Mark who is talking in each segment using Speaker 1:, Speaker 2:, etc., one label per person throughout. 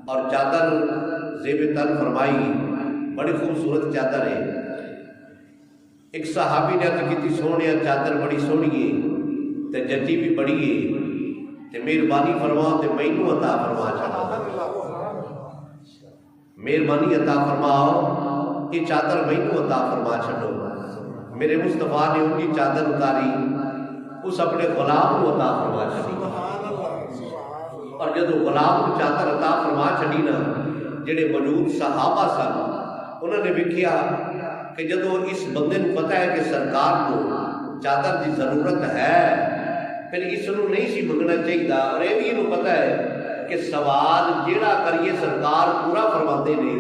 Speaker 1: اور چادر زیب تن فرمائی، بڑی خوبصورت چادر ہے۔ ایک صحابی نے عرض کی سونے چادر بڑی سونی ہے تے جچی بھی بڑی ہے تے مہربانی فرماؤ تے مینوں عطا فرما چھڑو، مہربانی عطا فرماؤ یہ چادر مینوں عطا فرما چھڑو۔ میرے مصطفیٰ نے ان کی چادر اتاری، اس اپنے غلام کو عطا فرما چھڑی، اور جب غلام کو چادر عطا فرما چھڑی نا، جڑے موجود صحابہ سن انہوں نے دیکھیا کہ جدو اس بندے کو پتہ ہے کہ سرکار کو چادر کی ضرورت ہے، پھر اس کو نہیں سی منگنا چاہیے، اور یہ بھی انہوں پتہ ہے کہ سوال جیڑا کریے سرکار پورا فرماتے نہیں،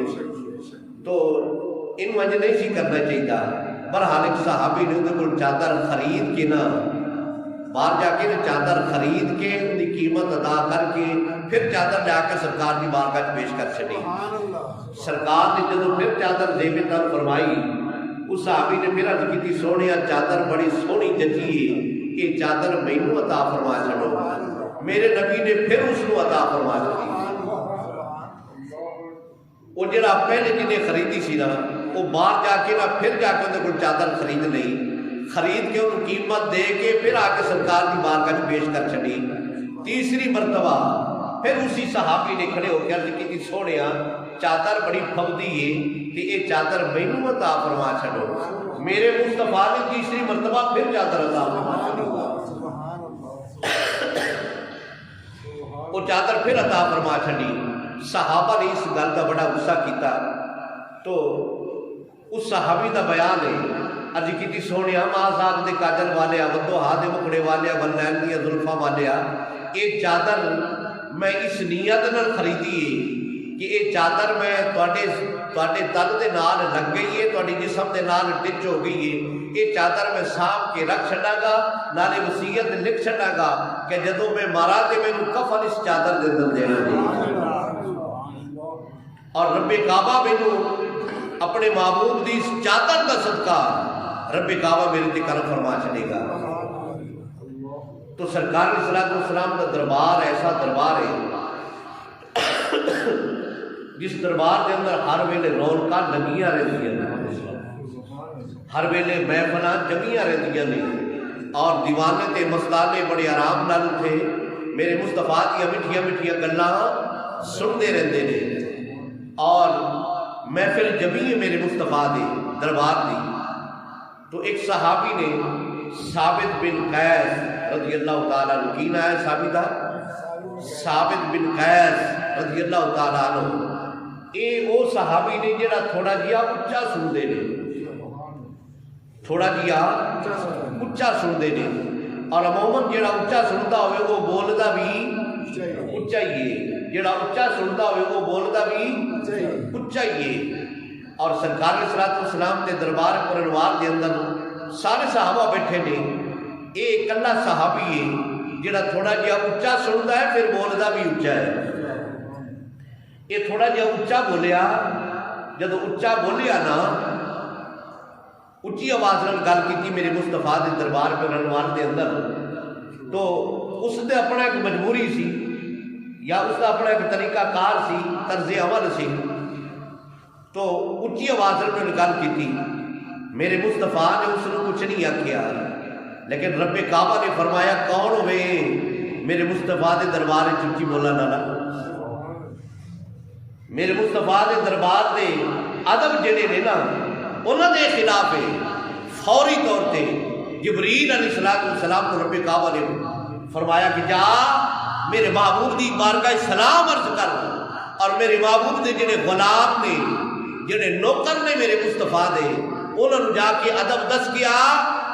Speaker 1: تو انہوں اج نہیں سی کرنا چاہیے۔ بہرحال ایک صحابی نے ان کو چادر خرید کے نا باہر جا کے چادر خرید کے ان کی قیمت ادا کر کے پھر چادر جا کے سرکار کی بارگاہ پیش کر چڑی۔ سرکار نے جدو پھر چادر زیب تن فرمائی، اس صحابی نے پھر عرض کی سونے چادر بڑی سونی جچی ہے، یہ چادر مینوں عطا فرما چھڑو۔ میرے نبی نے پھر اس کو عطا فرما چھڑی۔ وہ جڑا پہلے جنہیں خریدی سی نا، وہ باہر جا کے نا پھر جا کے انہیں کوئی چادر خرید لئی، خرید کے ان قیمت دے کے پھر آ کے سرکار کی بارگاہ پیش کر چھڑی۔ تیسری مرتبہ پھر اسی صحابی نے کھڑے ہو کے عرض کی سونے چادر بڑی پھبدی ہے کہ یہ چادر مینوں عطا فرما چھڑو۔ میرے مصطفیٰ نے تیسری مرتبہ پھر چادر عطا فرما چھڑی، وہ چادر پھر عطا فرما چھڑی۔ صحابہ نے اس گل کا بڑا غصہ کیتا، تو اس صحابی کا بیان ہے، عرض کی سونے ماں دے کاجل والے ودو ہاں دے مکڑے والے بلین دیا زلفاں والے، یہ چادر میں اس نیت نال خریدی ہے کہ یہ چادر میں تواڈے تن دے نال لگ گئی ہے، تواڈی جسم دے نال ٹچ ہو گئی ہے، یہ چادر میں سانپ کے رکھ چھڑا گا، نالے وصیت لکھ چھڑا گا کہ جدوں میں مارا تے مینوں کفن اس چادر دے اندر دینا جائے، اور رب کعبہ مینوں اپنے معبود دی اس چادر دا صدقہ رب کعبہ میرے تے کرم فرما چھڑے گا۔ تو سرکار صلی اللہ علیہ وسلم کا دربار ایسا دربار ہے جس دربار کے اندر ہر ویلے رونقاں لگیاں رہندیاں نے، ہر ویلے محفلاں جمیاں رہندیاں نے، اور دیوانے تے مستانے بڑے آرام نال اٹھے میرے مصطفیٰ دی میٹھیاں میٹھیاں گلاں سنتے رہندے نے، اور محفل جمی ہے میرے مصطفیٰ دے دربار دی۔ تو ایک صحابی نے ثابت بن قیس رضی اللہ تعالیٰ عنہ، کی نام ہے ثابتہ؟ ثابت بن قیس رضی اللہ تعالیٰ عنہ، اے او صحابی نے جڑا تھوڑا جیا اچھا سن دے نے، تھوڑا جیا اچھا سن دے نے، اور عموماً جڑا اچھا سنتا ہوئے وہ بولدا بھی اچھا ہی ہے، جڑا اچھا سنتا ہوئے وہ بولدا بھی اچھا ہی ہے۔ اور سرکار صلی اللہ علیہ وسلم کے دربار پر انوار دے اندر سارے صحابہ بیٹھے نے، ایک کلا صحابی ہے جڑا تھوڑا جہا اچھا سنتا ہے پھر بولدا بھی اچھا ہے۔ یہ تھوڑا جہا اچھا بولیا، جب اچھا بولیا نا اچھی آواز نال گل کی میرے مصطفیٰ دے دربار پر انوار دے اندر، تو اس نے اپنا ایک مجبوری سی یا اس کا اپنا ایک طریقہ کار سی، طرز عمل سی، تو اچھی آواز نال گل کی۔ میرے مصطفیٰ نے اس نے کچھ نہیں آکھیا، لیکن رب کعبہ نے فرمایا کون ہوئے میرے مصطفیٰ دے دربار چچی بولا نالا، میرے مصطفیٰ دے دربار دے ادب جڑے نے نا انہاں دے خلاف ہے۔ فوری طور تے جبریل علیہ السلام کو رب کعبہ نے فرمایا کہ جا میرے محبوب دی بارگاہ سلام عرض کر، اور میرے محبوب دے جڑے غلام نے جڑے نوکر نے میرے مصطفیٰ دے انہوں نے جا کے ادب دس کیا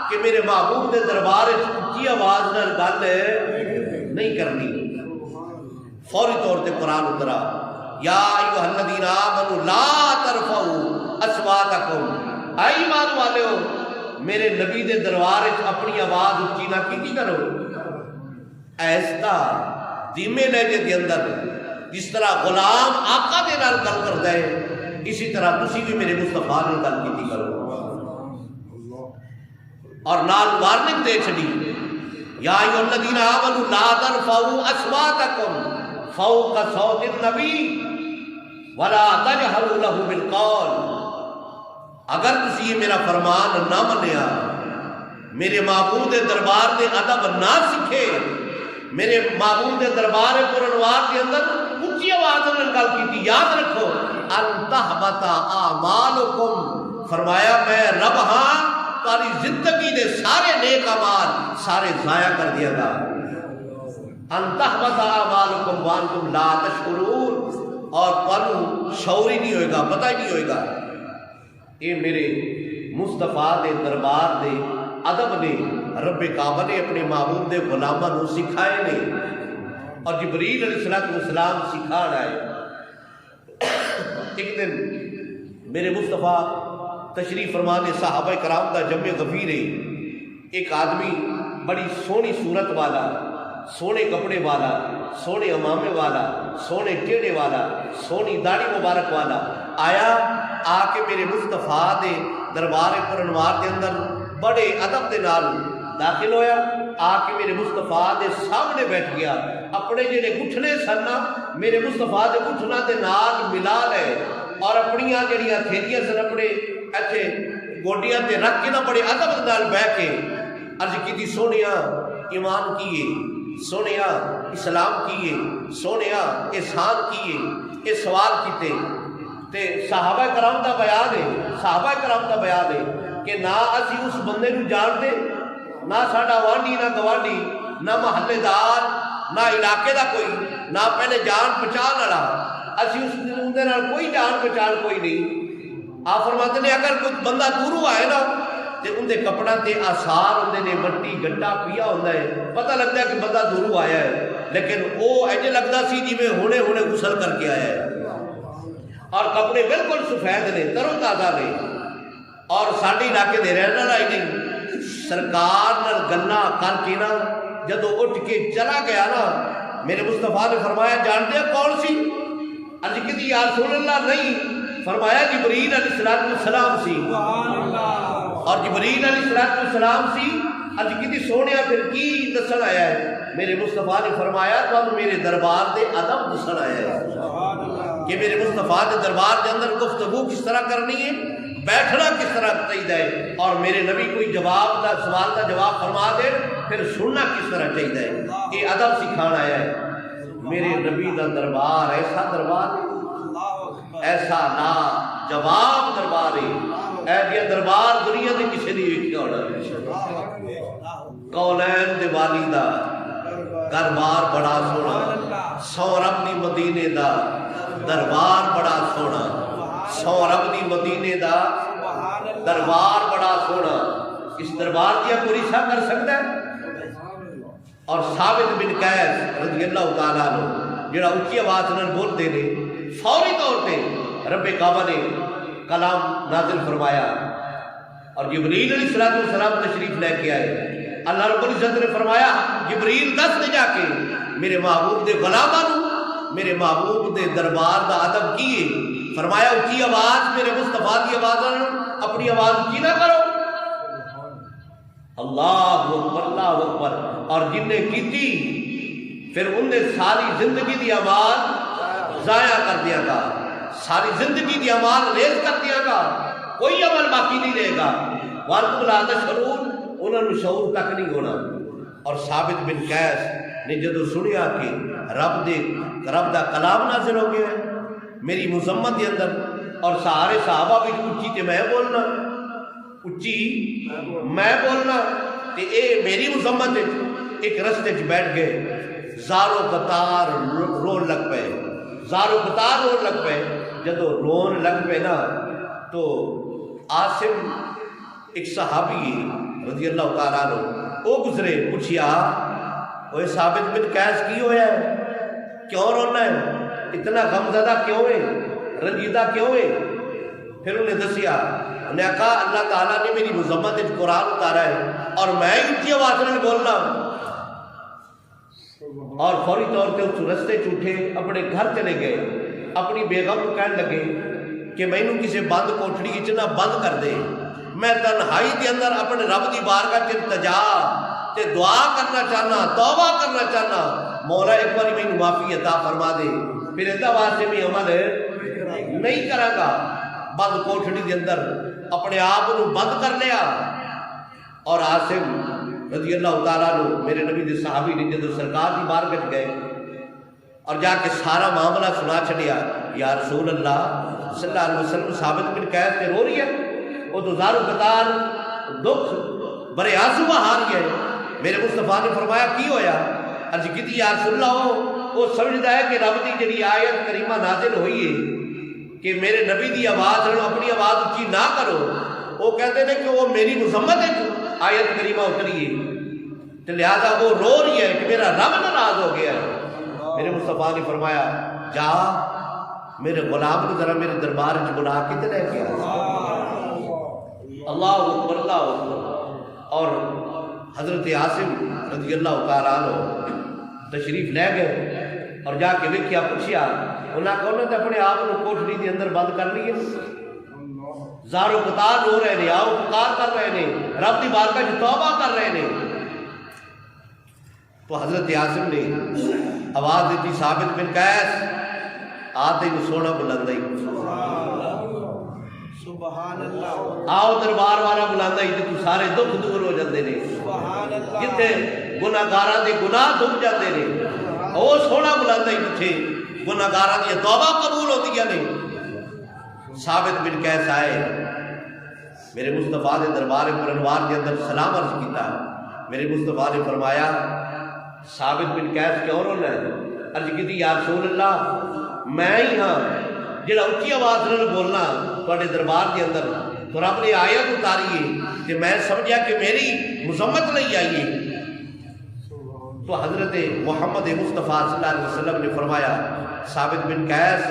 Speaker 1: کہ میرے محبوب دے دربار اچھی آواز نال گل نہیں کرنی۔ فوری طور تے قرآن اترا، یا ایھا الذین آمنوا لا ترفعوا اصواتکم، اے ایمان والو میرے نبی دے دربار اپنی آواز اچھی نہ کی کرو، ایسا دھیمے لہجے دے اندر جس طرح غلام آقا دے نال گل کردا ہے، اسی طرح تسی بھی میرے مصطفیٰ نال گل کیتی کرو۔ اور نال وارننگ دے چھڑی، یا ایھا الذین آمنوا لا ترفعوا اصواتکم فوق صوت النبی، ولا تجهروا له بالقول، اگر تسی یہ میرا فرمان نہ منیا، میرے معبود دربار دے ادب نہ سکھے، میرے معبود دربار پرانوار کے اندر اونچی آواز میں گل کی، یاد رکھو ان تحبط اعمالکم، فرمایا میں رب ہاں تاری زندگی دے سارے نیک اعمال سارے ضائع کر دیا گا۔ ان تحبط اعمالکم وانتم لا تشعرون، اور تانوں شعور ہی نہیں ہوئے گا، پتہ ہی نہیں ہوئے گا۔ یہ میرے مصطفیٰ دے دربار دے ادب نے رب کعبہ نے اپنے معبود دے غلاماں نوں سکھائے نے، اور جبریل علیہ السلام سکھانا ہے۔ ایک دن میرے مصطفیٰ تشریف فرمانے صحابہ کرام دا جمع غفیر ہے، ایک آدمی بڑی سونی صورت والا، سونے کپڑے والا، سونے امامے والا، سونے ٹیڑے والا، سونی داڑھی مبارک والا آیا، آ کے میرے مصطفیٰ دے دربار پرانوار دے اندر بڑے ادب دے نال داخل ہویا، آ کے میرے مصطفیٰ دے سامنے بیٹھ گیا، اپنے جڑے گھٹنے سن میرے مصطفیٰ دے گھٹنا دے نال ملا لے، اور اپنیاں جڑیاں تھیلیاں سن اپنے ایتھے گوڈیاں تے رکھ کے نہ بڑے ادب دے نال بیٹھ کے عرض کیتی، سونیا ایمان کیے، سونیا اسلام کیے، سونیا احسان کیے، یہ سوال کیتے تے صحابہ کرام دا بیان ہے، صحابہ کرام دا بیان ہے کہ نہ اسی اس بندے نو جانتے، نہ ساڈا وانڈی نہ گوانڈی نہ محلے دار نہ علاقے دا کوئی، نہ پہلے جان پہچان والا، اسی اس دے نال کوئی جان پہچان کوئی نہیں۔ آپ فرماتے ہیں اگر کوئی بندہ دوروں آئے نا تے ان دے کپڑا تے آثار ہوندے نے، مٹی گڈا پیا ہوندا ہے، پتہ لگتا ہے کہ بندہ دوروں آیا ہے، لیکن وہ ایجے لگتا سی جویں ہونے ہونے غسل کر کے آیا ہے، اور کپڑے بالکل سفید نے، تر و تازہ نے، اور ساڈے علاقے دے رہن والا ہی نہیں۔ سرکار نال گلاں کر کے نا جدوں اٹھ کے چلا گیا نا، میرے مصطفیٰ نے فرمایا جانتے ہیں کون سی؟ عرض کی یا رسول اللہ نہیں، فرمایا جبریل علیہ السلام سی، اور جبریل علیہ السلام سی۔ عرض کی سونیا پھر کی دسن آیا ہے؟ میرے مصطفیٰ نے فرمایا تو میرے دربار دے ادب دسن آیا ہے کہ میرے مصطفیٰ دے دربار دے اندر گفتگو کس طرح کرنی ہے، بیٹھنا کس طرح چاہیے ہے، اور میرے نبی کوئی جواب دا سوال کا جواب فرما دے پھر سننا کس طرح چاہیے ہے، یہ ادب سکھانا آیا ہے۔ میرے نبی دا دربار ایسا دربار ہے، ایسا لا جواب دربار ہے، ایسا دربار دنیا دے کسی نہیں ویکھیا ہونا۔ کونین دے والی دا دربار بڑا سونا، سو رب دی مدینے دا دربار بڑا سونا، سو رب دی مدینے دا دربار بڑا سونا، اس دربار دیا کوئی رشا کر سکتا ہے؟ اور ثابت بن قیس رضی اللہ تعالیٰ عنہ جڑا اونچی آواز نال بولتے نے، فوری طور پہ رب کعبہ نے کلام نازل فرمایا، اور جبریل علیہ السلام تشریف لے کے آئے۔ اللہ رب العزت نے فرمایا جبریل دس لے جا کے میرے محبوب دے غلاماں نوں میرے محبوب دے دربار دا ادب کیے، فرمایا اونچی آواز میرے مصطفیٰ دی آواز اپنی آواز اونچی نہ کرو، اللہ اکبر اللہ اکبر، اور جن نے کیتی پھر ان نے ساری زندگی دی آواز ضائع کر دیا گا، ساری زندگی دی آواز ریز کر دیا گا، کوئی عمل باقی نہیں رہے گا، وانتم لا تشعرون، انہوں نے شعور تک نہیں ہونا۔ اور ثابت بن قیس نے جدو سنیا کہ رب دا کلام نازل ہو گیا ہے میری مذمت کے اندر، اور سارے صحابہ بھی اچھی تے میں بولنا، اچھی میں بولنا تے اے میری مذمت، ایک رستے چ بیٹھ گئے، زارو قطار رون لگ پے، زارو قطار رون لگ پے۔ جدو رون لگ پے نا تو عاصم ایک صحابی رضی اللہ تعالیٰ عنہ وہ گزرے، پوچھیا وہ ثابت بن قیس کی ہویا ہے، کیوں رونا ہے، اتنا غم زدہ کیوں ہے، رنجیدہ کیوں ہے؟ پھر انہیں دسیا، انہیں کہا اللہ تعالیٰ نے میری مذمت قرآن اتارا ہے اور میں اونچی آواز میں بولنا، اور فوری طور پہ اس رستے چھوٹے اپنے گھر چلے گئے، اپنی بیگم کو کہنے لگے کہ میں انہوں کسی بند کوٹھڑی اتنا بند کر دے، میں تنہائی کے اندر اپنے رب دی بارگاہ چ التجا تے دعا کرنا چاہنا، توبہ کرنا چاہنا، مولا ایک بار میں معافی عطا فرما دے، پھر اتنا واسطے بھی عمل نہیں کرا گا. بند کوٹھڑی کے اندر اپنے آپ کو بند کر لیا. اور عاصم رضی اللہ تعالیٰ عنہ میرے نبی دے صحابی نے جدو سرکار کی بارگاہ گئے اور جا کے سارا معاملہ سنا چھڑیا. یا رسول اللہ صلی اللہ علیہ وسلم ثابت بن قیس تے رو رہی ہے, وہ تو زارو قطار دکھ بڑے آنسو بہا رہی ہے. میرے مصطفیٰ نے فرمایا کی ہویا؟ عرض کی یا رسول اللہ وہ سمجھتا ہے کہ رب کی جڑی آیت کریمہ نازل ہوئی ہے کہ میرے نبی دی آواز اپنی آواز اچھی نہ کرو, وہ کہتے ہیں کہ وہ میری مذمت ہے آیت کریمہ اتری ہے تو لہذا وہ رو رہی ہے کہ میرا رب ناراض ہو گیا ہے. میرے مصطفیٰ نے فرمایا جا میرے غلام کو ذرا میرے دربار میں بلا کے لے کے آ. اللہ اکبر اللہ اکبر. اور حضرت عاصم رضی اللہ تعالیٰ عنہ تشریف لے گئے اور جا کے ویکھیا پوچھیا, انہاں کہنا تے اپنے آپ کو کوٹھڑی کے اندر بند کر لیے, زارو قطار رو رہے ہیں, آؤ پکار کر رہے ہیں, رب دی بارگاہ وچ توبہ کر رہے ہیں. تو حضرت عاصم نے آواز دیتی ثابت بن قیس آتے ہی سونا بلندائی
Speaker 2: سبحان اللہ,
Speaker 1: آؤ دربار والا بلندائی تو سارے دکھ دور ہو جاندے نے, جتنے گناہگاراں دے گناہ دھک جاندے نے او سونا بلندائی جتھے گناہگاراں دی توبہ قبول ہوندیاں نے. ثابت بن قیس آئے, میرے مصطفیٰ نے دربار پرانوار کے اندر سلام عرض کیتا. میرے مصطفیٰ نے فرمایا ثابت بن قیس کیوں رونا ہے؟ عرض کی یا رسول اللہ میں ہی ہاں جڑا اچھی آواز نال بولنا تواڈے دربار کے اندر, تو رب نے آیت اتاری ہے کہ میں سمجھا کہ میری مذمت نہیں آئی ہے. تو حضرت محمد مصطفیٰ صلی اللہ علیہ وسلم نے فرمایا ثابت بن قیس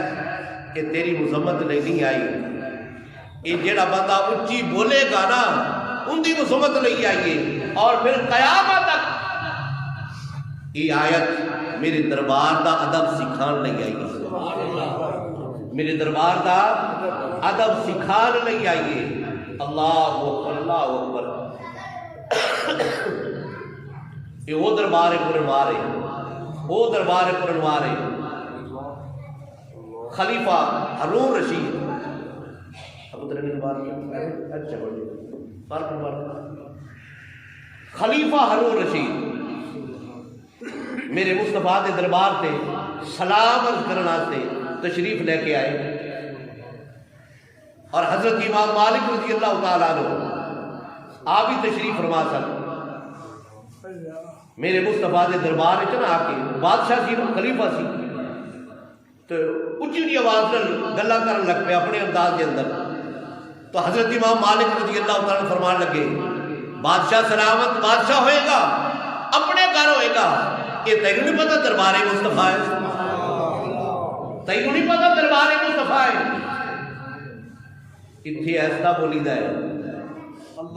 Speaker 1: کہ تیری مذمت نہیں آئی, یہ جڑا بندہ اچھی بولے گا نا ان دی مذمت نہیں آئی ہے. اور پھر قیامت تک یہ آیت میرے دربار دا ادب سکھان نہیں آئی ہے, میرے دربار دا ادب سکھان نہیں آئی ہے. اللہ اکبر اللہ اکبر. یہ وہ دربار پرانوار ہے, وہ دربار پرانوار ہے. خلیفہ ہارون رشید خلیفہ ہارون رشید میرے مصطفیٰ دے دربار تے سلام عرض کرنا سے تشریف لے کے آئے. اور حضرت امام مالک رضی اللہ تعالیٰ عنہ آپ ہی تشریف فرما سن. میرے مصطفیٰ دے دربار وچ نہ آ کے بادشاہ سی خلیفہ سی تو اچھی اچھی آواز نال گلاں کرن لگ پے اپنے انداز کے اندر. تو حضرت امام مالک رضی اللہ تعالیٰ فرمان لگے بادشاہ سلامت بادشاہ ہوئے گا, اپنے گھر ہوئے گا. یہ تینوں نہیں پتا دربار مصطفیٰ ہے, تینوں نہیں پتا دربار مصطفیٰ ہے. اتنے ایسا بولی دا ہے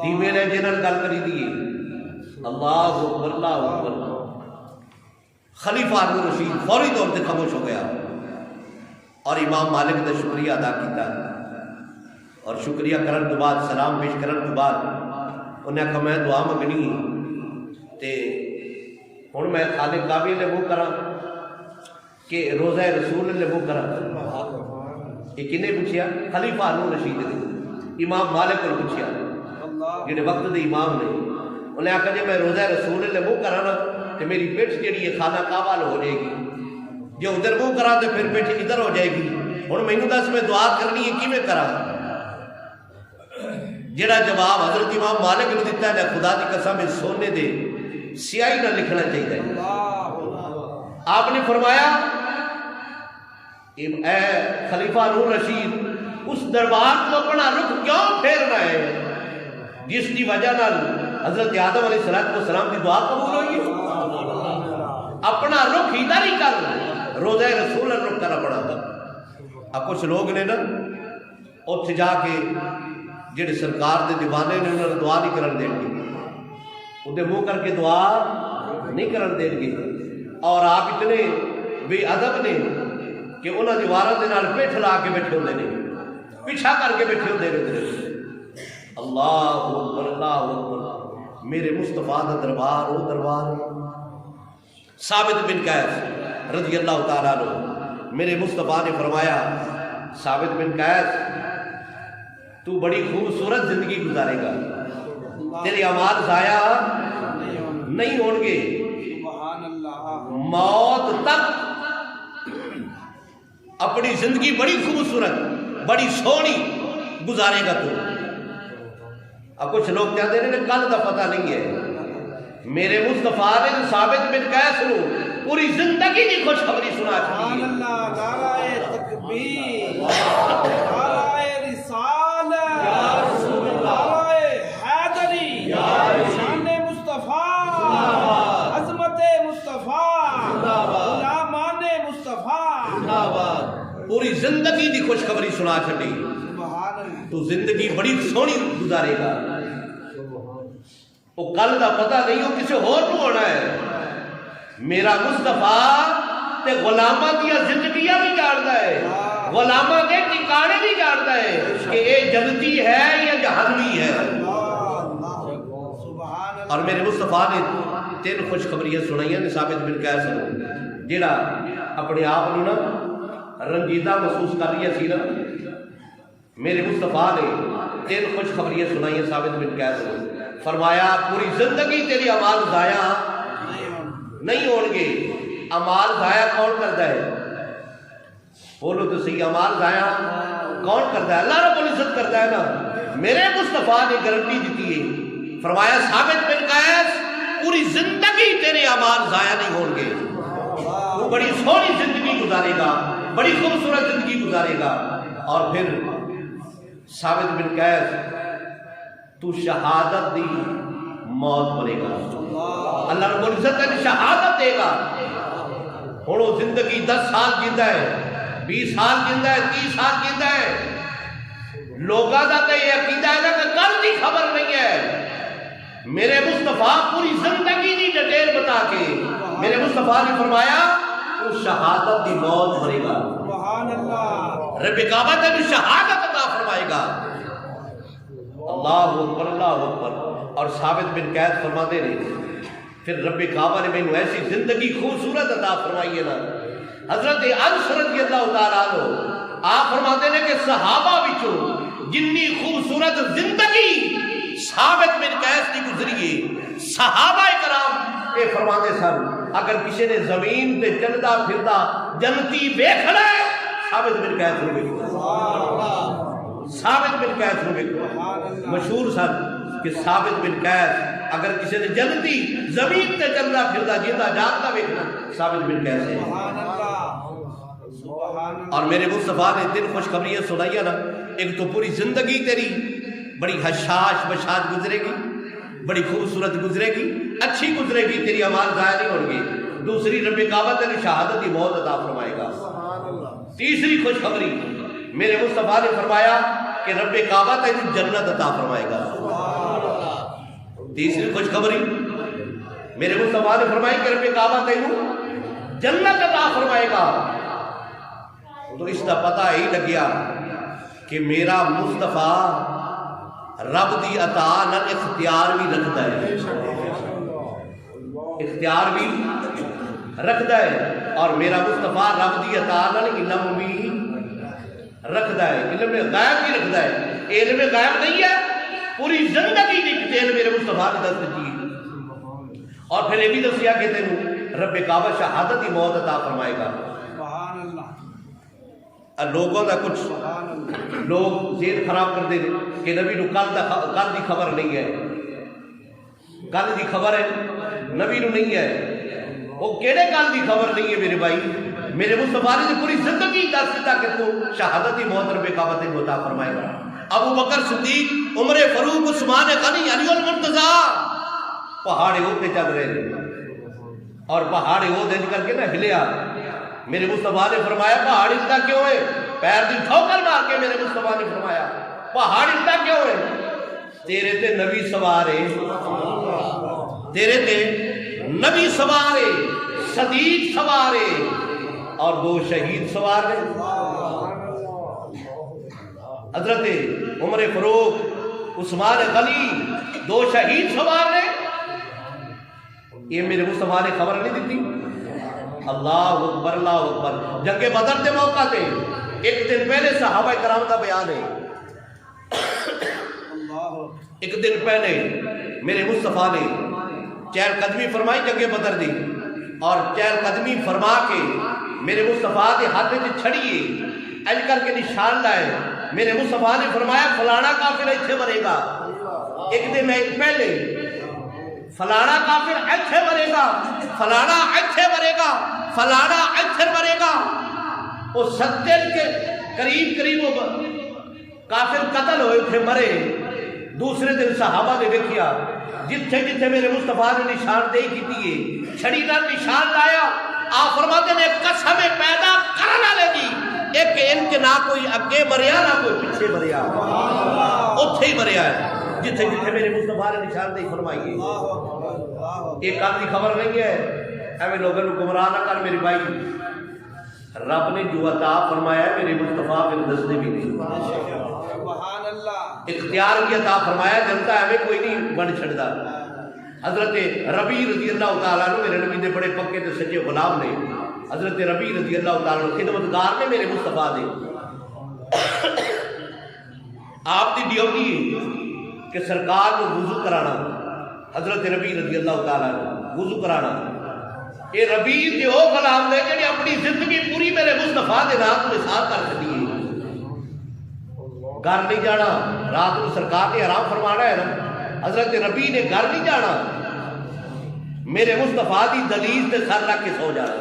Speaker 1: دیوے نے جنہاں گل کری دیئے. اللہ اکبر اللہ اکبر. خلیفہ ہارون رشید فوری طور سے خاموش ہو گیا اور امام مالک کا شکریہ ادا کیتا. اور شکریہ کرن تو بعد سلام پیش کرن تو بعد انہیں کہا میں دعا منگنی تے ہن میں خالق کعبے لے منہ کرا کہ روزہ رسول لے منہ کرا. یہ کنے پوچھیا؟ خلیفہ ہارون رشید نے امام مالک کو پوچھیا جڑے وقت دے امام نے. انہیں آخا جی میں روزہ رسول لے منہ کرا نا تو میری پیٹھ جڑی ہے خانہ کعبہ ہو جائے گی, جو ادھر منہ کرا تو پھر پیٹھ ادھر ہو جائے گی. ہن مینوں دس میں دعا کرنی ہے کیویں کرا؟ جڑا جواب حضرت امام مالک نے دیتا ہے خدا دی قسم سونے دے سیاہی نہ لکھنا چاہیے. آپ نے فرمایا اے خلیفہ ہارون رشید اس دربار کو اپنا رخ کیوں پھیرنا ہے جس کی وجہ نال حضرت آدم علیہ السلام کی دعا قبول ہوئی ہے؟ اپنا رخ ادھر ہی کر, روزہ رسول رخ کرنا پڑا. اب کچھ لوگ نے نا اتنے جا کے جڑے سرکار دے دیوانے نے انہوں نے دعا نہیں کرن دیں گے, انہیں منہ کر کے دعا نہیں کرن دیں گے. اور آپ اتنے بے ادب نے کہ انہوں نے وارہ دے نال پیٹھ لا کے بیٹھے ہوندے نے, پیچھا کر کے بیٹھے ہوندے نے. اللہ اکبر اللہ اکبر. میرے مصطفیٰ دا دربار وہ دربار. ثابت بن قیس رضی اللہ تعالیٰ عنہ میرے مصطفیٰ نے فرمایا ثابت بن قیس تو بڑی خوبصورت زندگی گزارے گا، تیرے اعمال ضائع نہیں ہوں گے،
Speaker 2: سبحان اللہ
Speaker 1: موت تک اپنی زندگی بڑی خوبصورت بڑی سونی گزارے گا تو۔ اب کچھ لوگ کہتے ہیں کل کا پتہ نہیں ہے، میرے مصطفیٰ نے ثابت بن قیس کو پوری زندگی کی خوشخبری سنا
Speaker 2: سبحان
Speaker 1: چکی ہے۔
Speaker 2: اللہ، نعرہ تکبیر، نعرہ رسالت، نعرہ حیدری، شان مصطفیٰ، عظمت مصطفیٰ، غلامان مصطفیٰ،
Speaker 1: پوری زندگی کی خوشخبری سنا چکی،
Speaker 2: سبحان اللہ،
Speaker 1: تو زندگی بڑی سونی گزارے گا۔ وہ کل کا پتہ نہیں ہو کسی اور کو ہونا ہے۔ میرا مصطفیٰ تے غلاماں دیا زندگیاں بھی جانتا ہے، غلاماں کے ٹھکانے بھی جانتا ہے کہ یہ جنتی ہے یا جہنمی ہے۔
Speaker 2: سبحان اللہ،
Speaker 1: اور میرے مصطفیٰ نے 3 خوشخبریاں سنائیاں نے ثابت بن قیس کو، جڑا اپنے آپ کو نا رنجیدہ محسوس کر رہی سی نا، میرے مصطفیٰ نے 3 خوشخبریاں سنائیاں ثابت بن قیس کو۔ فرمایا پوری زندگی تیری اعمال ضائع نہیں ہون گے۔ اعمال ضائع کون کرتا ہے؟ بولو تو صحیح، اعمال ضائع کون کرتا ہے؟ اللہ رب العزت کرتا ہے نا۔ میرے مصطفیٰ نے گارنٹی دیتی ہے، فرمایا ثابت بن قیس پوری زندگی تیرے اعمال ضائع نہیں ہون گے، وہ بڑی سونی زندگی گزارے گا، بڑی خوبصورت زندگی گزارے گا۔ اور پھر ثابت بن قیس تو شہادت دی موت مرے گا، اللہ رب العزت نے شہادت دے گا۔ ہوں وہ زندگی 10 سال جیندا ہے، 20 سال جیندا ہے، 30 سال جیندا ہے، لوگاں دا تے یہ عقیدہ ہے نا کہ کل دی خبر نہیں ہے۔ میرے مصطفیٰ پوری زندگی دی ڈیٹیل بتا کے میرے مصطفیٰ نے فرمایا تو شہادت دی موت مرے گا،
Speaker 2: سبحان اللہ،
Speaker 1: رب کعبہ تینو شہادت عطا فرمائے گا۔ اللہ اکبر، اللہ اکبر۔ اور ثابت بن قیس فرماتے نے پھر رب کعبہ نے مینوں ایسی زندگی خوبصورت عطا فرمائی ہے نا، حضرت انس رضی اللہ تعالیٰ عنہ آپ فرماتے ہیں کہ صحابہ وچوں جنی خوبصورت زندگی ثابت بن قیس کی گزری ہے، صحابہ کرام یہ فرماتے سن اگر کسی نے زمین تے چلدا پھردا جنتی ویکھنا ہے ثابت بن قیس نوں ویکھو، ثابت بن قیس نوں ویکھو۔ مشہور سن کہ ثابت بن قیس اگر کسی نے جنتی زمین تے چلدا پھردا جیتا جاگتا ویکھنا ثابت بن قیس ہے۔
Speaker 2: سبحان اللہ، سبحان اللہ،
Speaker 1: اور میرے مصطفیٰ نے 3 خوشخبریاں سنائیاں نا، ایک تو پوری زندگی تیری بڑی حشاش بشاش گزرے گی، بڑی خوبصورت گزرے گی، اچھی گزرے گی، تیری اعمال ضائع نہیں ہوں گے۔ دوسری رب کعبہ تیری شہادت کی موت عطا فرمائے گا۔ تیسری خوشخبری میرے مصطفیٰ نے فرمایا کہ رب کعبہ تیری جنت عطا فرمائے گا۔ تیسری خوشخبری میرے مصطفیٰ نے فرمائی کہ رب کعبہ تیری جنت عطا فرمائے گا۔ تو اس کا پتہ ہی لگیا کہ میرا مصطفیٰ رب دی عطا نال اختیار بھی رکھتا ہے، اختیار بھی رکھتا ہے۔ اور میرا مصطفیٰ رب دی عطا نال علم بھی رکھتا ہے، علم غیب بھی رکھتا ہے۔ علم غیب نہیں ہے، پوری زندگی کی ڈیٹیل میرے مصطفیٰ نے دس دی۔ اور پھر یہ بھی دسیا کہ تینوں رب کعبہ شہادت کی موت عطا فرمائے گا۔
Speaker 2: سبحان اللہ،
Speaker 1: لوگوں کا کچھ لوگ ذہن خراب کرتے ہیں کہ نبی نو کل دی خبر نہیں ہے، کل دی خبر ہے نبی نو نہیں ہے۔ وہ کہڑے کل دی خبر نہیں ہے میرے بھائی؟ میرے مصطفیٰ نے پوری زندگی دس دیتا کہ تو شہادت کی موت رب کعبہ تینوں عطا فرمائے گا۔ ابو بکر صدیق، عمر فاروق، عثمان غنی، علی المرتضیٰ پہاڑے ہوتے چل رہے ہیں، اور پہاڑے ہو دن کر کے نہ ہلیا۔ میرے مصطفیٰ نے فرمایا پہاڑ ہلتا کیوں ہے؟ پیر دی ٹھوکر مار کے میرے مصطفیٰ نے فرمایا پہاڑ ہلتا کیوں ہے؟ تیرے تے نبی سوار ہے، تیرے تے نبی سوار ہے، صدیق سوار ہے، اور 2 شہید سوار ہیں، حضرت عمر فاروق، عثمان غنی، 2 شہید سوار ہیں۔ یہ میرے مصطفیٰ نے خبر نہیں دیتی؟ اللہ اکبر، اللہ اکبر۔ جنگ بدر کے موقع تے ایک دن پہلے صحابہ کرام کا بیان ہے،
Speaker 2: اللہ
Speaker 1: ایک دن پہلے میرے مصطفیٰ نے چہل قدمی فرمائی جنگ بدر دی، اور چہل قدمی فرما کے میرے مصطفیٰ کے ہاتھ میں چھڑیے اج کر کے نشان لائے۔ میرے مصطفیٰ نے فرمایا فلانا کافر ایتھے مرے گا، ایک دن پہلے فلانا کافر ایتھے مرے گا، فلانا ایتھے مرے گا، فلانا ایتھے مرے گا۔ وہ 70 کے قریب وہ کافر قتل ہوئے تھے، مرے۔ دوسرے دن صحابہ نے دیکھیا جتھے جتھے میرے مصطفیٰ نے نشاندہی کی تھی چھڑی نال نشان لایا۔ آپ فرماتے نے قسم پیدا کرنا لگی ایک ان کے نہ کوئی اگے مریا نہ کوئی پیچھے مریا، اتھے ہی مریا ہے جتھے جتھے میرے مصطفیٰ نے نشاندہی فرمائی ہے۔ ایک کام کی خبر نہیں ہے، اے لوگوں کو گمراہ نہ کر میری بھائی، رب نے جو عطا فرمایا ہے میرے مصطفیٰ پھر دستے بھی نہیں،
Speaker 2: سبحان اللہ،
Speaker 1: اختیار بھی عطا فرمایا، جنتا ہے کوئی نہیں بن چھڑدا۔ حضرت ربیع رضی اللہ تعالیٰ عنہ میرے نبی دے بڑے پکے تے سچے غلام نے۔ حضرت ربیع رضی اللہ تعالیٰ عنہ خدمتگار نے میرے مصطفیٰ دے۔ آپ دی ڈیوٹی ہے کہ سرکار کو وضو کرانا، حضرت ربیع رضی اللہ تعالیٰ عنہ وضو کرانا۔ یہ ربیع دے او غلام نے جڑے اپنی زندگی پوری میرے مصطفیٰ دے رات میں ساتھ کر چکی ہے، گھر نہیں جانا، رات میں سرکار نے حرام فرمانا ہے نا۔ حضرت ربیع نے گھر نہیں جانا، میرے مصطفیٰ دی دہلیز تے سر رکھ کے سو جانا،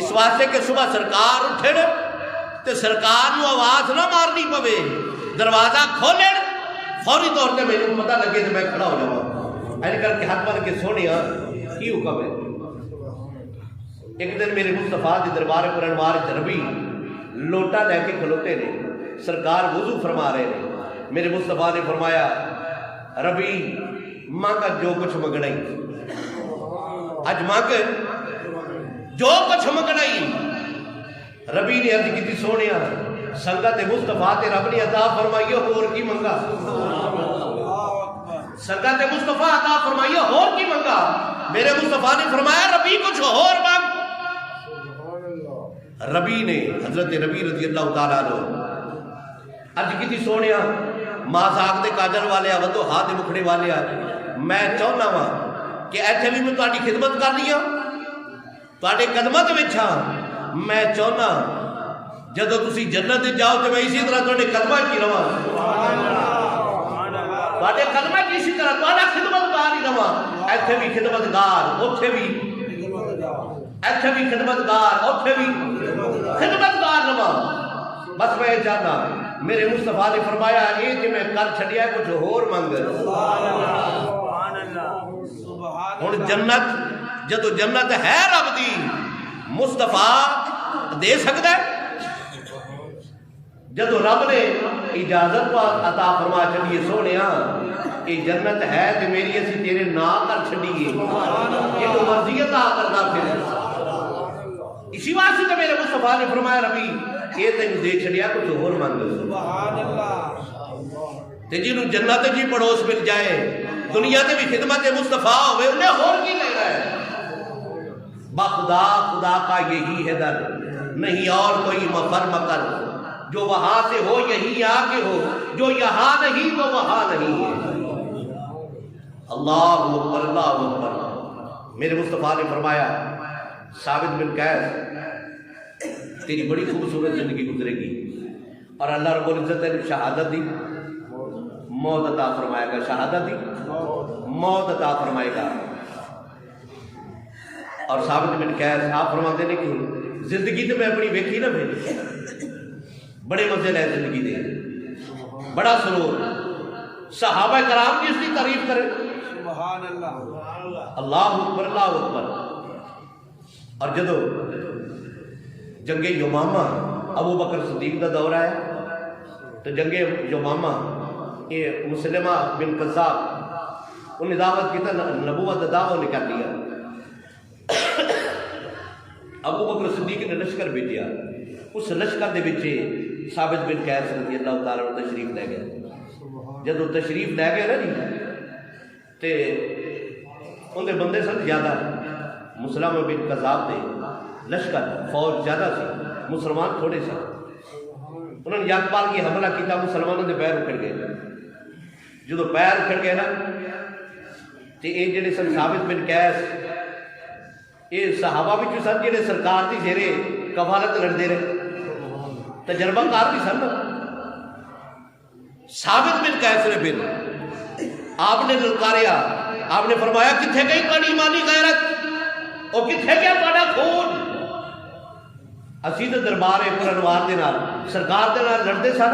Speaker 1: اس واسطے کہ صبح سرکار اٹھے تے سرکار نو آواز نہ مارنی پوے، دروازہ کھولے فوری طور تے میرے پتہ لگے تو میں کھڑا ہو جاؤں۔ ایسے کر کے ہاتھ بن کے سونیا کی حکم ہے۔ ایک دن میرے مصطفیٰ دی دربار پر انوار ربیع لوٹا لے کے کھلوتے نے، سرکار وضو فرما رہے ہیں۔ میرے مصطفیٰ نے فرمایا ربیع مانگا جو کچھ منگنا ہی، اج مانگ جو کچھ منگنا ہی۔ ربیع نے عرض کی تھی سونیا سنگت مصطفیٰ تے رب نے عطا فرمائیو اور کی منگا، سنگت مصطفیٰ عطا فرمائیو اور کی منگا۔ میرے مصطفیٰ نے فرمایا ربیع کچھ اور مانگ۔ ربیع نے حضرت ربیع رضی اللہ تعالیٰ عنہ عرض کی تھی سونیا مازاق دے کاجر والے ودو ہاتھ دے مکھڑے والے میں چاہنا وا کہ ایتھے بھی میں تہاڈی خدمت کر رہی ہوں، تہاڈے قدماں دے وچ ہاں۔ میں چاہنا جدوں تسی جنت جاؤ تے میں اسی طرح تہاڈے قدماں وچ ہی رہواں، تہاڈے قدماں وچ اسی طرح تہاڈا خدمتگار ہی رہواں۔ ایتھے بھی خدمتگار، اوتھے بھی، ایتھے بھی خدمتگار، اوتھے بھی خدمتگار رہواں۔ بس میں چاہنا میرے مصطفیٰ نے فرمایا یہ کہ میں کر چھڑیا کچھ اور منگ۔ ہن جنت جدو جنت ہے رب دی مصطفیٰ دے سکتا ہے؟ جدو رب نے اجازت کو عطا فرما چلیے سونیا یہ جنت ہے تو میری اسی تیرے نا کر چھڑیے، یہ تو مرضی عطا کرنا پھر۔ اسی واسطے تو میرے مصطفیٰ نے فرمایا ربیع یہ تینوں دے چھڑیا کچھ اور منگ۔
Speaker 2: سبحان اللہ،
Speaker 1: تے جنہوں جنت جی پڑوس مل جائے دنیا تے بھی خدمت مصطفیٰ ہوئے انہیں اور کی لینا ہے۔ بخدا خدا کا یہی ہے در، نہیں اور کوئی مفر مکر، جو وہاں سے ہو یہی آ کے ہو، جو یہاں نہیں تو وہاں نہیں ہے۔ اللہ اکبر اللہ اکبر۔ میرے مصطفیٰ نے فرمایا ثابت بن قیس تیری بڑی خوبصورت زندگی گزرے گی اور اللہ رب العزت نے شہادت دی، موت عطا فرمائے گا، شہادت دی موت عطا فرمائے گا۔ اور ثابت بن قیس آپ فرماتے ہیں کہ زندگی تو میں اپنی ویکھی نہ بھیجی، بڑے مزے لے زندگی دے، بڑا سرور، صحابہ کرام کی اس کی تعریف کریں،
Speaker 2: سبحان اللہ،
Speaker 1: اللہ اکبر اللہ اکبر۔ اور جدو جنگ یمامہ ابو بکر صدیق کا دور ہے تو جنگ یمامہ یہ مسلمہ بن قذاب انہیں دعوت کی تھا، نبوت دعوت نے کر دیا۔ ابو بکر صدیق نے لشکر بھیجا، اس لشکر دے وچ ثابت بن قیس رضی اللہ تعالیٰ عنہ تشریف لے گئے۔ جدو تشریف لے گئے نا جی تے اندر بندے سن زیادہ، مسلمہ بن قذاب دے لشکر فوج زیادہ سی، مسلمان تھوڑے سن. انہوں نے یک پال کی حملہ کیا, مسلمانوں کے پیر اکھڑ گئے. جدو پیر اکھڑ گئے نا تو یہ جڑے سن ثابت بن قیس, یہ صحابہ بھی سن جڑے سرکار کی زیرے کفالت لڑتے رہے, تجربہ کار بھی سن. ثابت بن قیس نے پھر آپ نے للکاریا, آپ نے فرمایا کتنے گئی تاری ایمانی غیرت, اور کتنے گیا تھوڑا خون. اسی تو دربار پرانوار دے نال سرکار دے نال لڑتے سن,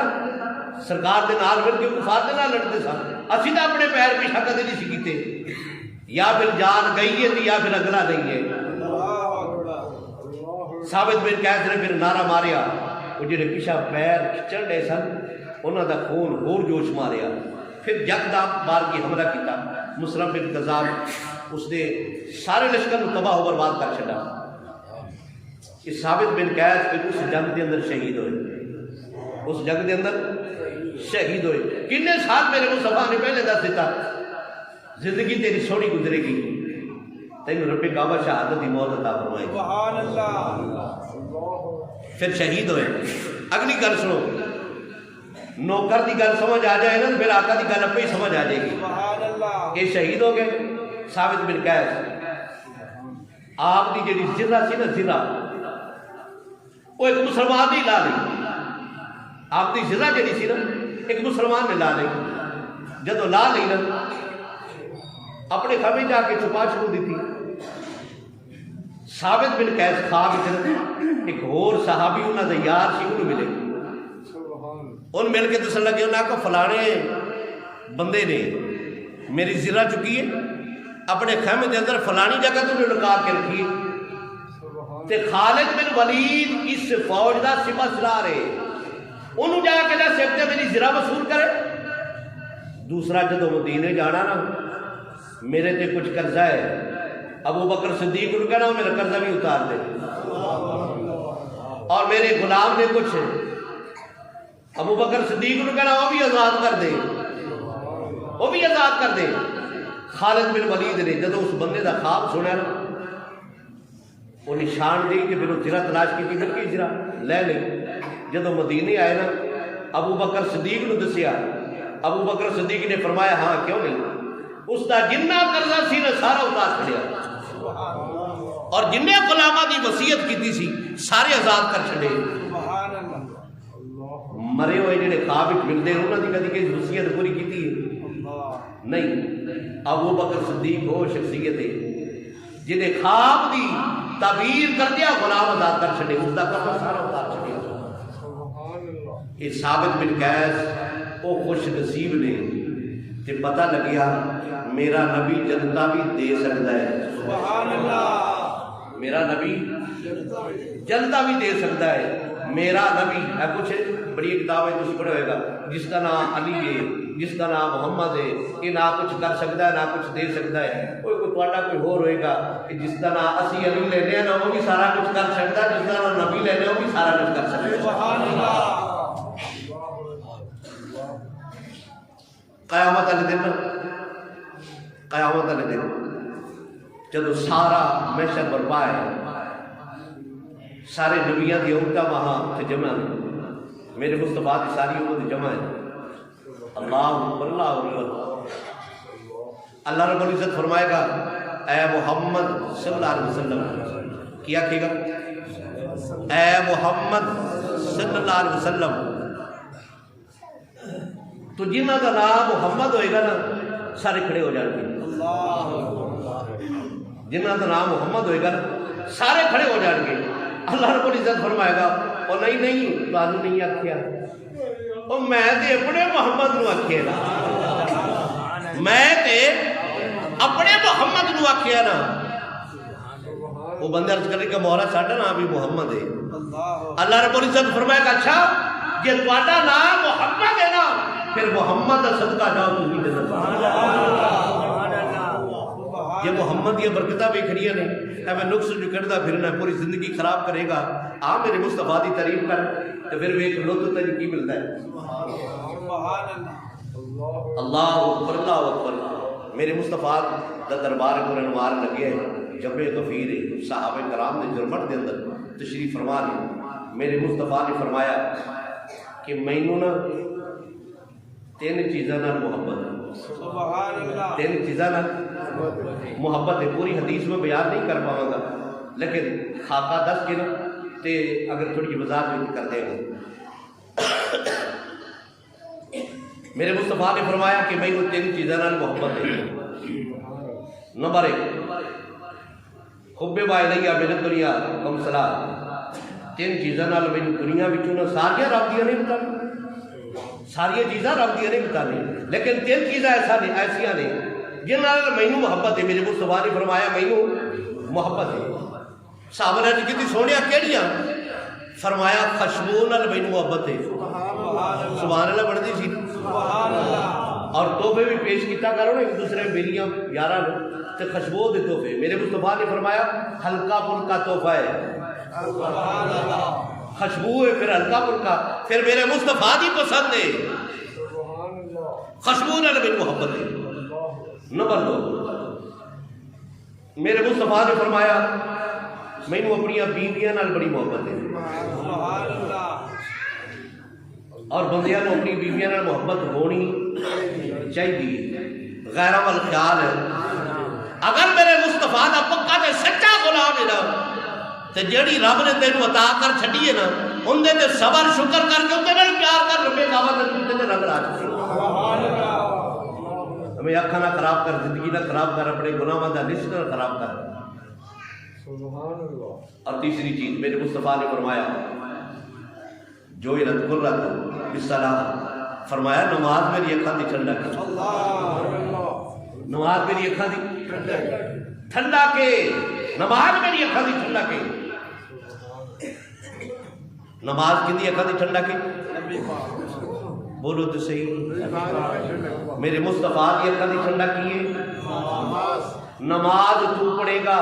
Speaker 1: سرکار دے نال مل کے کفار دے نال لڑتے سن. اسی تو اپنے پیر پیچھا کدے نہیں سی کیتے, یا پھر جان گئی ہے یا پھر اگلا نہیں ہے. ثابت بن قیس نے پھر نعرہ ماریا, وہ جڑے پیچھا پیر کھچن ڈے سن انہوں دا خون ہور جوش ماریا. پھر یکدم بار کی حملہ کیتا. مسلم بن کذاب اس نے سارے لشکر کو تباہ و برباد کر چھڈا. اس ثابت بن قیس پھر اس جنگ کے اندر شہید ہوئے, اس جنگ کے اندر شہید ہوئے. کتنے سال میرے مصطفیٰ نے پہلے دس دیتا زندگی تیری سوڑی گزرے گی, تینوں رب کعبہ شہادت کی موت عطا فرمائے گی.
Speaker 2: سبحان اللہ.
Speaker 1: پھر شہید ہوئے. اگلی گل سنو, نوکر دی گل سمجھ آ جائے نا پھر آقا دی گل اپنے ہی سمجھ آ جائے گی.
Speaker 2: سبحان اللہ.
Speaker 1: یہ شہید ہو گئے. ثابت بن قیس آپ دی جڑی زرہ سی نا, زرہ وہ ایک مسلمان نے لا لی. آپ دی زرہ جڑی سی نا ایک مسلمان نے لا لی. جدو لا لی نا اپنے خیمے جا کے چھپا چھوڑ دی تھی. ثابت بن قیس خواب ایک اور صحابی انہوں نے یار سی انہوں ملے. ان مل کے دسن لگے انہوں نے کہا فلانے بندے نے میری زرہ چکی ہے, اپنے خیمے کے اندر فلانی جگہ تو انہوں لکا کے رکھی ہے. تے خالد بن ولید اس فوج دا سپہ سالار ہے, انہوں جا کے جا سکتے میری زرہ وصول کرے. دوسرا جدو مدینے جانا نا میرے تے کچھ قرضہ ہے, ابو بکر صدیق نے کہنا میرا قرضہ بھی اتار دے, اور میرے غلام نے کچھ, ابو بکر صدیق نے کہنا وہ بھی آزاد کر دے, وہ بھی آزاد کر دے. خالد بن ولید نے جدو اس بندے دا خواب سنیا نا وہ نشان دی کہ پھر وہ زرہ تلاش کی مل کے زرہ لے لی. جدو مدینے آئے نا ابو بکر صدیق نے دسیا, ابو بکر صدیق نے فرمایا ہاں کیوں نہیں, اس دا جنہ قرضہ سی نے سارا اتار چھڑیا, اور جنہیں غلاماں دی وصیت کیتی سی سارے آزاد کر چھڑے.
Speaker 2: سبحان اللہ.
Speaker 1: مرے ہوئے جڑے خواب وچ ملدے انہاں دی کدی کوئی وصیت پوری کیتی ہے نہیں. ابو بکر صدیق وہ شخصیت ہے جنہیں خواب دی تعبیر کردیا غلام آزاد کر چھڑے, اس دا قرضہ سارا اتار چھڑیا. یہ ثابت بن قیس وہ خوش نصیب نے تے پتہ لگیا میرا نبی جنتا بھی دے سکتا ہے.
Speaker 2: سبحان اللہ.
Speaker 1: میرا نبی جنتا بھی دے سکتا ہے. میرا نبی ہے کچھ بڑی کتاب ہے تم پڑھے ہوئے گا, جس کا نام علی ہے, جس کا نام محمد ہے, یہ نہ کچھ کر سکتا ہے نہ کچھ دے سکتا ہے. کوئی تھوڑا کوئی اور ہوئے گا کہ جس کا نام اسی علی لینے ہیں نا وہ بھی سارا کچھ کر سکتا ہے, جس کا نام نبی لینے وہ بھی سارا کچھ کر سکتا ہے.
Speaker 2: سبحان اللہ.
Speaker 1: قیامت والے دن, قیامت والے دن جدو سارا محشر برپا ہے, سارے نبیاں دی امتاں وہاں جمع ہیں, میرے مصطفیٰ کی ساری امت جمع ہے. اللہ اکبر, اللہ اکبر. اللہ رب العزت فرمائے گا اے محمد صلی اللہ علیہ وسلم, کیا کہے گا اے محمد صلی اللہ علیہ وسلم, تو جنہ کا نام محمد ہوئے گا نا سارے کھڑے ہو جائیں گے. جنہ کا نام محمد ہوئے گا نا سارے کھڑے ہو جائیں گے. اللہ رب العزت فرمائے گا اور نہیں تانوں نہیں آکھیا, اور میں تے اپنے محمد نو آکھیا نا, میں تے اپنے محمد نو آکھیا نا. وہ بندہ عرض کرے کہ مولا ساڈا نام بھی محمد ہے. اللہ رب العزت فرمائے گا اچھا جے تہاڈا نام محمد ہے نا پھر محمد دا صدقہ جاؤ تسی جنت. یہ محمد یہ برکتہ بھی کھڑیاں نے, میں نقص جو کرتا پھرنا پوری زندگی خراب کرے گا. آ میرے مصطفیٰ دی تعریف کر تو پھر وہ ایک لطف تجھے کی ملتا ہے. اللہ اکبر, اللہ اکبر. میرے مصطفیٰ دا دربار کو انوار لگے جب غفیر صحابہ کرام نے جرمٹ دے اندر تشریف فرما لی. میرے مصطفیٰ نے فرمایا کہ مینوں نا تین چیزاں نال محبت ہے،
Speaker 2: سبحان اللہ
Speaker 1: تین چیزاں نال محبت ہے. پوری حدیث میں بیان نہیں کر پاؤں گا لیکن خاکہ دس کے نا تے اگر تھوڑی وضاحت بھی کر دیں گے. میرے مصطفیٰ نے فرمایا کہ میں تین چیزاں نال محبت ہے. نمبر 1 حب ما الیہ من الدنیا کم صلاۃ. تین چیزاں نال میں دنیا وچوں نہ ساریاں رب دیاں نہیں بتانے، ساری چیزاں رب دیاں نہیں بتانے، لیکن تین چیزاں ایسیاں نے جن نال مینوں محبت ہے. میرے مصطفیٰ نے فرمایا مینوں محبت ہے. صحابہ نے کہتی سونیا کیڑیاں؟ فرمایا خوشبو نال مینوں محبت ہے. سبحان اللہ بڑھتی سی.
Speaker 2: سبحان اللہ
Speaker 1: اور تحفے بھی پیش کیتا کرو نا ایک دوسرے بیلیاں یاراں تے خوشبو دے تحفے. میرے مصطفیٰ نے فرمایا ہلکا پھلکا تحفہ ہے،
Speaker 2: سبحان اللہ
Speaker 1: خوشبو ہے پھر ہلکا پھلکا، پھر میرے مصطفیٰ دی پسند ہے. خوشبو نال مینوں محبت ہے. نمبر 2 میرے مصطفیٰ نے فرمایا مینوں اپنی بیویاں نال بڑی محبت ہے.
Speaker 2: سبحان اللہ
Speaker 1: اور بندیاں کو اپنی بیویاں نال محبت ہونی چاہیے. غیرہ وال خیال ہے اگر میرے مصطفیٰ دا پکا تے سچا غلام ہے نا تے جیڑی رب نے تینوں عطا کر چھڈی ہے نا اندے تے صبر شکر کر کے اندے نال پیار کر ربے کعبہ دے تے رب راج سے.
Speaker 2: سبحان اللہ
Speaker 1: ہمیں اکھاں نہ خراب کر، زندگی نہ خراب کر، اپنے گناہاں دا رزق نہ خراب کر.
Speaker 2: سبحان اللہ.
Speaker 1: اور تیسری چیز میرے مصطفیٰ نے فرمایا جو قرۃ بالصلاۃ، فرمایا نماز میری اکھاں دی ٹھنڈک ہے. نماز میری اکھاں دی ٹھنڈا کے، نماز میری اکھاں دی ٹھنڈا کے. نماز کندی اکھاں دی ٹھنڈا کے؟ بولو تو صحیح. میرے مصطفیٰ کی اکھاں دی ٹھنڈا کی ہے نماز. تو پڑھے گا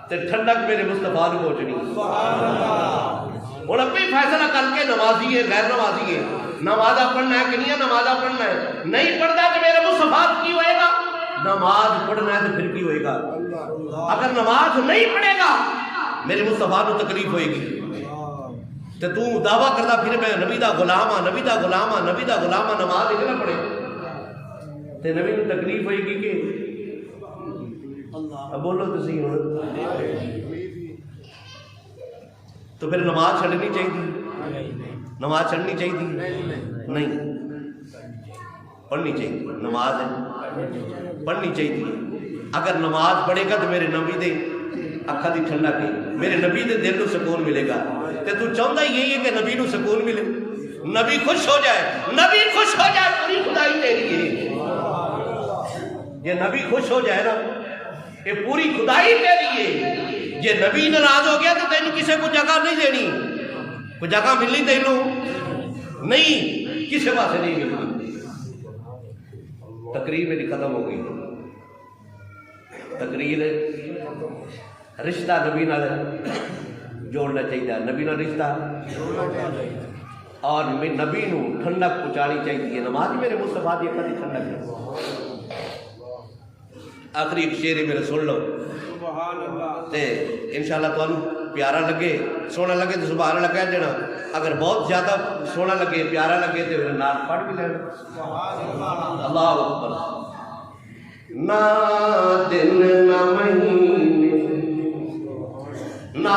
Speaker 1: تے ٹھنڈک میرے مصطفیٰ نے پہنچنی.
Speaker 2: سبحان اللہ
Speaker 1: اور اب بھی فیصلہ کر کے نمازی ہے غیر نمازی ہے، نمازہ پڑھنا ہے کہ نہیں نمازہ پڑھنا ہے. نہیں پڑھتا تو میرے مصطفیٰ کی ہوئے گا. نماز پڑھنا ہے تو پھر کی ہوئے گا. اگر نماز نہیں پڑھے گا میرے مصطفیٰ کو تکلیف ہوئے گی. تو تو دعویٰ کرتا پھر میں نبی دا غلام ہاں، نبی دا غلام ہاں، نبی دا غلام ہاں، نماز ایک نہ پڑھے تو نبی کو تکلیف ہوئے گی کہ اب بولو تو صحیح ہونا. تو پھر نماز چھڑنی چاہیے؟ نماز چھڑنی چاہیے؟ نہیں، پڑھنی چاہیے. نماز ہے پڑھنی چاہیے. اگر نماز پڑھے گا تو میرے نبی دے اکھا دی ٹھنڈا کے، میرے نبی دے دل کو سکون ملے گا. تو چاہتا ہی یہی ہے کہ نبی کو سکون ملے، نبی خوش ہو جائے. نبی خوش ہو جائے پوری خدائی تیری ہے. یہ نبی خوش ہو جائے نا یہ پوری خدائی تیری ہے. جے نبی ناراض ہو گیا تو تینوں کسی کو جگہ نہیں دینی. کوئی جگہ ملنی تینوں نہیں، کسی پاس نہیں ملنی. تقریر میری ختم ہو گئی. تقریر رشتہ نبی نال جوڑنا چاہیے، نبی نال رشتہ اور نبی نو ٹھنڈک پہنچانی چاہیے. نماز میرے مصطفیٰ دی کدی ٹھنڈک ہے. آخری ایک شعر ہے میرا سن لو
Speaker 2: سبحان اللہ.
Speaker 1: تے انشاءاللہ تمہیں پیارا لگے سونا لگے تو سبحان اللہ کہہ دینا. اگر بہت زیادہ سونا لگے پیارا لگے تو نال پڑھ بھی لینا.
Speaker 2: سبحان اللہ.
Speaker 1: اللہ اکبر. نہ دن نہ مہینے نہ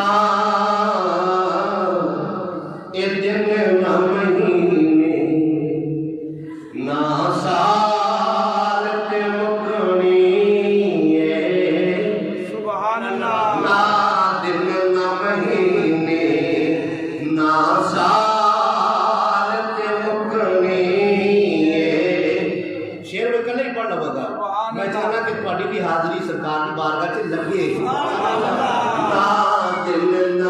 Speaker 1: دن نہ مہینے نہ سال کے مکنی
Speaker 2: سبحان اللہ.
Speaker 1: نہ دن نہ مہینے نہ سال کے مکنی. شعر میں کل ہی پڑھ لوا گا. میں چاہنا کہ تھوڑی بھی حاضری سرکار کی بارگاہ سے لگے. نہ دن نہ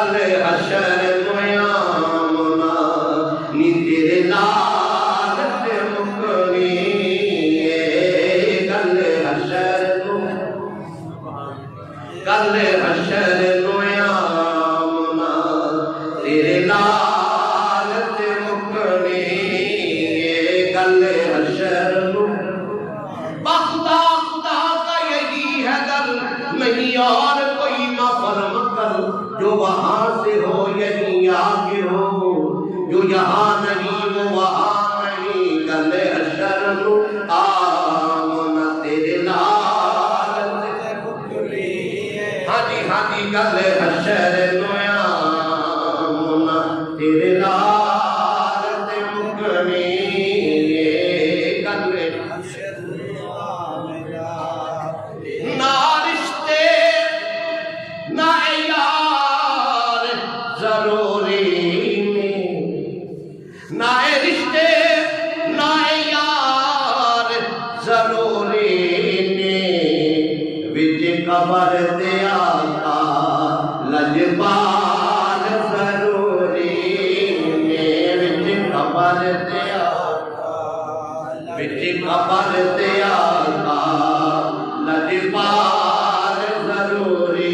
Speaker 1: کل حشر قیامنا نی تیرے لال تے مکنی کل حشر قیامنا تیرے لال تے مکنی کل حشر خدا خدا کا یہی ہے در نہیں اور کوئی مفرم کر جو وہاں سے ہو یہی آگے ہو جو یہاں نہیں وہ وہاں نہیں کل حشر آمنا تیرے لال ہاں جی کل حشر آمنا تیرے لال تے مکنی کل نہ رشتے نہ یار ضروری میں نہ رشتے نہ یار ضروری میں وچ قبر تے آقا لجپال ضروری میں وچ قبر تے آقا لجپال ضروری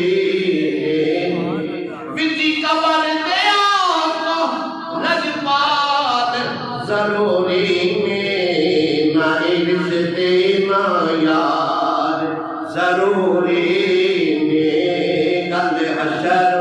Speaker 1: وچ قبر تے آقا لجپال ضروری میں نہ رشتے نہ یار ضروری میں کل حشر